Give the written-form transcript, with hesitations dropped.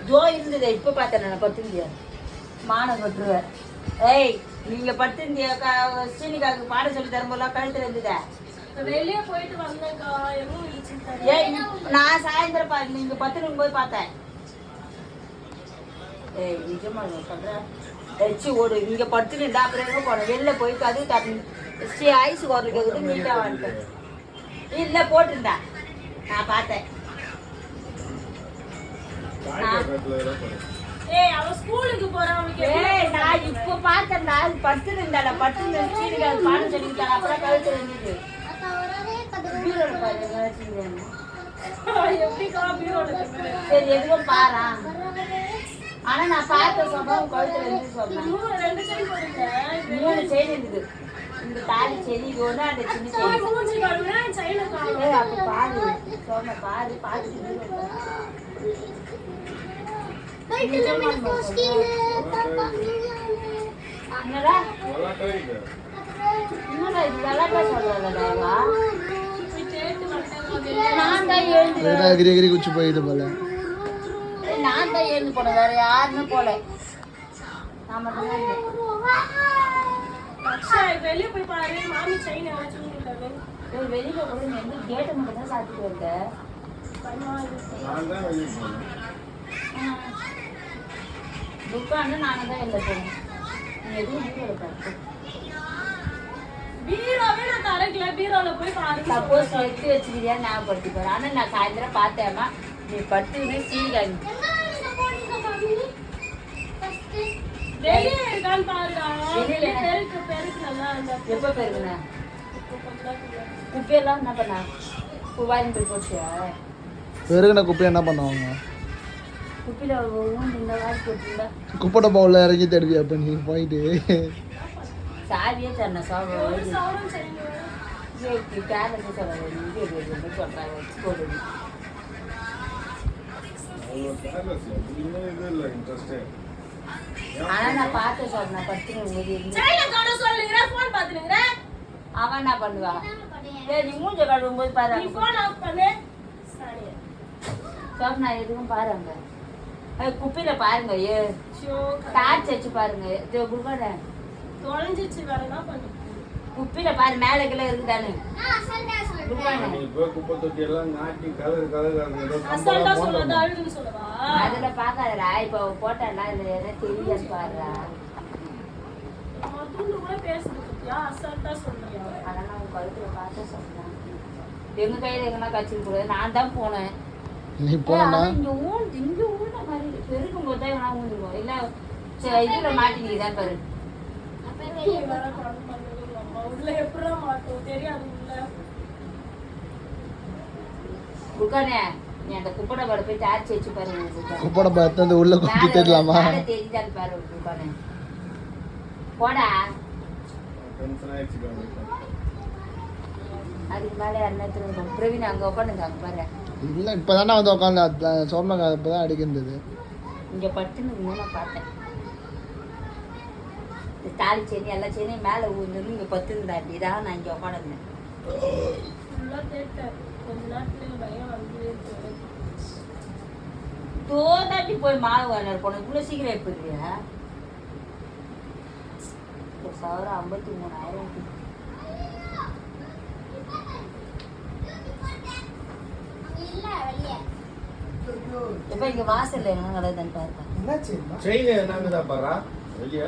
Joe இருந்தது இப்ப பார்த்தேன் நான் பத்திருந்தியா மானம் கொட்டுருவேன். ஏய் நீங்க பத்திருந்தியா ஸ்ரீனிகாவுக்கு பாடம் சொல்லி தரும்போதெல்லாம் கழுத்துல இருந்ததா? வெளியே போயிட்டு வந்தேன்க்கா. ஏய் நான் சாயந்தரம் நீங்க பத்திரம் போய் பார்த்தேன். ஏய் நிஜமா சொல்றேன். எச்சி ஓடு இங்க படுத்துட்டு அப்புறம் எங்க போனேன் வெளில போயிட்டு அது ஸ்ரீ ஐஸ் குரல் கேக்குது நீட்டா வந்துட்டேன். இல்ல போட்டுருந்தா நான் பார்த்தேன். ஏய் அவ ஸ்கூலுக்கு போறான் அவனுக்கு. ஏய் நான் இப்ப பார்த்தேன்டா படுத்துருந்தாடா படுத்து ஸ்ரீனிகாவுக்கு பாடம் சொல்லிட்டாங்க அப்புறம் கழுத்துல இருந்தது. பீரோல பாருங்க எப்படிக்கா பீரோல சரி எதுவும் பாரா. ஆனா நான் பார்த்த சொன்னேன் கழுத்துல இருந்து சொன்னேன். 2 செயின் போட்டுட்டேன். 3 செயின் இருந்தது. இந்த தாலி செயின் இது ஒண்ணு அந்த சின்ன செயின். மூஞ்சி கழுவுனா செயின காணோம். ஏய் அப்ப பாரு சொன்ன பாரு பாத்துட்டு என்னடா என்னடா இது விளையாட்டா சொல்றதா? நான் தான் எழுந்து குச்சி போயிது போல. நான் தான் எழுந்து போனேன் வேற யாருன்னு போல. நான் மட்டும்தான் வெளியே போய் பாரு மாமி செயின் வெளியில கூட எந்த கேட்டை மட்டும் தான் சாத்திட்டு வந்தேன். துக்கான்னு நானும் தான் இல்லை போனேன். நீ எதுவும் பீரோவே நான் தரக்கல. பீரோல போய் பாரு. சப்போஸ் எடுத்து வச்சுக்கிறியா ஞாபகப்படுத்தி பாரு. ஆனா நான் சாயந்தரம் பார்த்தேம்மா நீ படுத்துக்கிட்டு சீர்காழி வெளியே இருக்கான்னு பாருடா. பெருக்கு நல்லா இருந்தா. எப்ப பெருக்குன குப்பையெல்லாம் என்ன பண்ணா? குவாரின் போய் போச்சியா? பெருகுன குப்பை என்ன பண்ணுவாங்க? குப்பையில இந்த வாரி போட்டுருந்தா குப்பை டப்பாவில் இறங்கி தடுவியா அப்ப நீ போயிட்டு சாவியே தரணும். ஒரு சாவி சவரம் செயின் கேரளா சொல்றாங்க சொல்றாங்க போடுது. ஆனா நான் பார்த்து சொல்றேன் பத்து அவன் என்ன பண்ணுவா? நீ மூஞ்ச கழுவும் போது பாரு. சோப்னா எதுவும் பாருங்க குப்பையில பாருங்க. டார்ச் வச்சு பாருங்க. தொலைஞ்சிச்சு வேற என்ன பண்ணு. குப்பையில பாரு மேல கீழே இருக்குதானு. அதுல பாக்காதடா இப்ப போட்டா இதுல என்ன தெரியாது பாருடா. அதெல்லாம் உங்க கழுத்துல பார்த்து சொல்றேன். எங்க கையில எங்கன்னா கச்சிட்டு கூடாது. நான் தான் போனேன். இங்க ஊன மாதிரி பெருக்கும் போது தான் எங்கன்னா ஊந்துருவோம். இல்ல இதுல மாட்டிக்கிதான் பாரு. நீ அந்த குப்பட பாட போய் டார்ச் வச்சு பாரு. குப்பட பார்த்து அந்த உள்ள கொட்டி தெரியலாமா? தெரியுதான்னு பாரு. குக்கானே போடா. அதுக்கு மேலே என்ன பிரவீன் அங்க உட்காந்துங்க அங்க பாரு. இல்ல இப்பதானே வந்து உட்காந்து சோமங்க இப்பதான் அடிக்கிறது. இங்க படுத்துன்னு நான் பார்த்தேன். தாலி செடி எல்லா செடியும் மேல ஊர்ந்து இங்க பத்துருந்தா அப்படிதான் நான் இங்க உட்காந்துருந்தேன். தோதாட்டி போய் மாவு வாங்கினார் போன இவ்வளவு சீக்கிரம் எப்படியா? 53,000. இப்ப இங்க வாசல்ல என்ன நடக்குதுன்னு பாருங்க. செயின் என்னங்கதா பாரா வெளிய